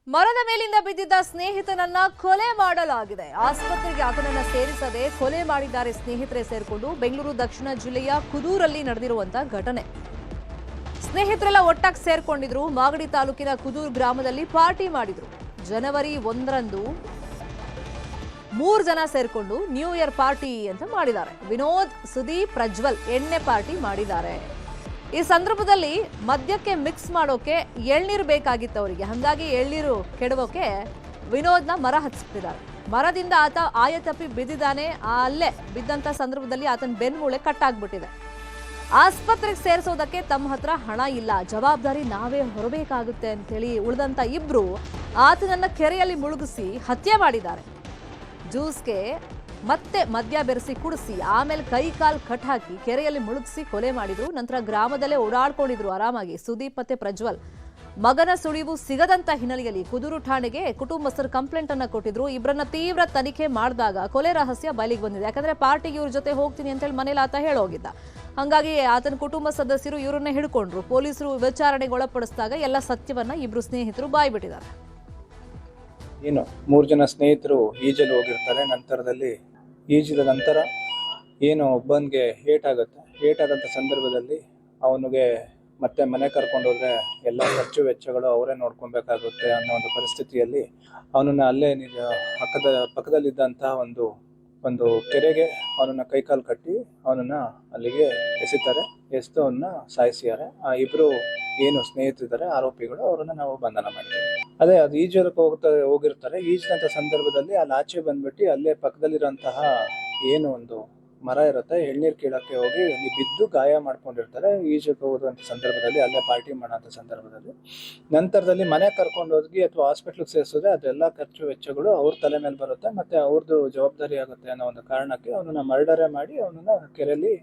ಮರದ ಮೇಲಿಂದ ಬಿದ್ದಿದ್ದ ಸ್ನೇಹಿತನನ್ನ ಕೊಲೆ ಮಾಡಲಾಗಿದೆ. ಆಸ್ಪತ್ರೆಗೆ ಆತನನ್ನ ಸೇರಿಸದೆ ಕೊಲೆ ಮಾಡಿದ್ದಾರೆ ಸ್ನೇಹಿತರೆ ಸೇರಿಕೊಂಡು. ಬೆಂಗಳೂರು ದಕ್ಷಿಣ ಜಿಲ್ಲೆಯ ಕುದೂರಲ್ಲಿ ನಡೆದಿರುವಂತಹ ಘಟನೆ. ಸ್ನೇಹಿತರೆಲ್ಲ ಒಟ್ಟಾಗಿ ಸೇರ್ಕೊಂಡಿದ್ರು. ಮಾಗಡಿ ತಾಲೂಕಿನ ಕುದೂರು ಗ್ರಾಮದಲ್ಲಿ ಪಾರ್ಟಿ ಮಾಡಿದ್ರು. ಜನವರಿ 1ರಂದು 3 ಜನ ಸೇರ್ಕೊಂಡು ನ್ಯೂ ಇಯರ್ ಪಾರ್ಟಿ ಅಂತ ಮಾಡಿದ್ದಾರೆ. ವಿನೋದ್, ಸುದೀಪ್, ಪ್ರಜ್ವಲ್ ಎಣ್ಣೆ ಪಾರ್ಟಿ ಮಾಡಿದ್ದಾರೆ. ಈ ಸಂದರ್ಭದಲ್ಲಿ ಮದ್ಯಕ್ಕೆ ಮಿಕ್ಸ್ ಮಾಡೋಕೆ ಎಳ್ನೀರು ಬೇಕಾಗಿತ್ತು ಅವರಿಗೆ. ಹಾಗಾಗಿ ಎಳ್ನೀರು ಕೆಡವೋಕೆ ವಿನೋದ್ನ ಮರ ಹಚ್ಚಿಬಿಟ್ಟಿದ್ದಾರೆ. ಮರದಿಂದ ಆತ ಆಯತಪ್ಪಿ ಬಿದ್ದಿದ್ದಾನೆ. ಅಲ್ಲೇ ಬಿದ್ದಂತ ಸಂದರ್ಭದಲ್ಲಿ ಆತನ ಬೆನ್ಮೂಳೆ ಕಟ್ಟಾಗ್ಬಿಟ್ಟಿದೆ. ಆಸ್ಪತ್ರೆಗೆ ಸೇರಿಸೋದಕ್ಕೆ ತಮ್ಮ ಹತ್ರ ಹಣ ಇಲ್ಲ, ಜವಾಬ್ದಾರಿ ನಾವೇ ಹೊರಬೇಕಾಗುತ್ತೆ ಅಂತೇಳಿ ಉಳಿದಂತ ಇಬ್ರು ಆತನನ್ನ ಕೆರೆಯಲ್ಲಿ ಮುಳುಗಿಸಿ ಹತ್ಯೆ ಮಾಡಿದ್ದಾರೆ. ಜ್ಯೂಸ್ಗೆ ಮತ್ತೆ ಮದ್ಯ ಬೆರೆಸಿ ಕುಡಿಸಿ ಆಮೇಲೆ ಕೈ ಕಾಲು ಕಟ್ ಹಾಕಿ ಕೆರೆಯಲ್ಲಿ ಮುಳುಗಿಸಿ ಕೊಲೆ ಮಾಡಿದ್ರು. ನಂತರ ಗ್ರಾಮದಲ್ಲೇ ಓಡಾಡ್ಕೊಂಡಿದ್ರು ಆರಾಮಾಗಿ. ಸುದೀಪ್ ಮತ್ತೆ ಪ್ರಜ್ವಲ್ ಮಗನ ಸುಳಿವು ಸಿಗದಂತ ಹಿನ್ನೆಲೆಯಲ್ಲಿ ಕುದೂರು ಠಾಣೆಗೆ ಕುಟುಂಬಸ್ಥರು ಕಂಪ್ಲೇಂಟ್ ಅನ್ನ ಕೊಟ್ಟಿದ್ರು. ಇಬ್ಬರನ್ನ ತೀವ್ರ ತನಿಖೆ ಮಾಡಿದಾಗ ಕೊಲೆ ರಹಸ್ಯ ಬಯಲಿಗೆ ಬಂದಿದೆ. ಯಾಕಂದ್ರೆ ಪಾರ್ಟಿಗೆ ಇವ್ರ ಜೊತೆ ಹೋಗ್ತೀನಿ ಅಂತ ಹೇಳಿ ಮನೇಲಿ ಆತ ಹೇಳೋಗಿದ್ದ. ಹಾಗಾಗಿ ಆತನ ಕುಟುಂಬ ಸದಸ್ಯರು ಇವರನ್ನ ಹಿಡ್ಕೊಂಡ್ರು. ಪೊಲೀಸರು ವಿಚಾರಣೆಗೆ ಒಳಪಡಿಸಿದಾಗ ಎಲ್ಲ ಸತ್ಯವನ್ನ ಇಬ್ರು ಸ್ನೇಹಿತರು ಬಾಯ್ಬಿಟ್ಟಿದ್ದಾರೆ. ಏನು 3 ಜನ ಸ್ನೇಹಿತರು ಈಜಲು ಹೋಗಿರ್ತಾರೆ. ನಂತರದಲ್ಲಿ ಈಜಿದ ನಂತರ ಏನು ಒಬ್ಬನಿಗೆ ಏಟಾದಂಥ ಸಂದರ್ಭದಲ್ಲಿ ಅವನಿಗೆ ಮತ್ತೆ ಮನೆ ಕರ್ಕೊಂಡು ಹೋದ್ರೆ ಎಲ್ಲ ಖರ್ಚು ವೆಚ್ಚಗಳು ಅವರೇ ನೋಡ್ಕೊಬೇಕಾಗುತ್ತೆ ಅನ್ನೋ ಒಂದು ಪರಿಸ್ಥಿತಿಯಲ್ಲಿ ಅವನನ್ನ ಅಲ್ಲೇ ಪಕ್ಕದಲ್ಲಿದ್ದಂತಹ ಒಂದು ಕೆರೆಗೆ ಅವನನ್ನ ಕೈಕಾಲು ಕಟ್ಟಿ ಅವನನ್ನ ಅಲ್ಲಿಗೆ ಎಸಿತಾರೆ. ಎಸೆದು ಅವನ್ನ ಸಾಯಿಸಿದ್ದಾರೆ. ಆ ಇಬ್ರು ಏನು ಸ್ನೇಹಿತರಿದ್ದಾರೆ ಆರೋಪಿಗಳು, ಅವರನ್ನ ನಾವು ಬಂಧನ ಮಾಡಿದ್ದೇವೆ. ಅದೇ ಅದು ಈಜಕ್ಕೆ ಹೋಗಿರ್ತಾರೆ. ಈಜಿದಂಥ ಸಂದರ್ಭದಲ್ಲಿ ಅಲ್ಲಿ ಆಚೆ ಬಂದ್ಬಿಟ್ಟು ಅಲ್ಲೇ ಪಕ್ಕದಲ್ಲಿರುವಂತಹ ಏನು ಒಂದು ಮರ ಇರುತ್ತೆ, ಎಳ್ನೀರು ಕೀಳಕ್ಕೆ ಹೋಗಿ ಅಲ್ಲಿ ಬಿದ್ದು ಗಾಯ ಮಾಡ್ಕೊಂಡಿರ್ತಾರೆ. ಈಜಕ್ಕೆ ಹೋದಂಥ ಸಂದರ್ಭದಲ್ಲಿ ಅಲ್ಲೇ ಪಾರ್ಟಿ ಮಾಡೋಂಥ ಸಂದರ್ಭದಲ್ಲಿ ನಂತರದಲ್ಲಿ ಮನೆ ಕರ್ಕೊಂಡು ಹೋಗಿ ಅಥವಾ ಹಾಸ್ಪಿಟ್ಲಿಗೆ ಸೇರಿಸಿದ್ರೆ ಅದೆಲ್ಲ ಖರ್ಚು ವೆಚ್ಚಗಳು ಅವ್ರ ತಲೆ ಮೇಲೆ ಬರುತ್ತೆ, ಮತ್ತೆ ಅವ್ರದ್ದು ಜವಾಬ್ದಾರಿ ಆಗುತ್ತೆ ಅನ್ನೋ ಒಂದು ಕಾರಣಕ್ಕೆ ಅವನನ್ನ ಮರ್ಡರೇ ಮಾಡಿ ಅವನನ್ನ ಕೆರೆಯಲ್ಲಿ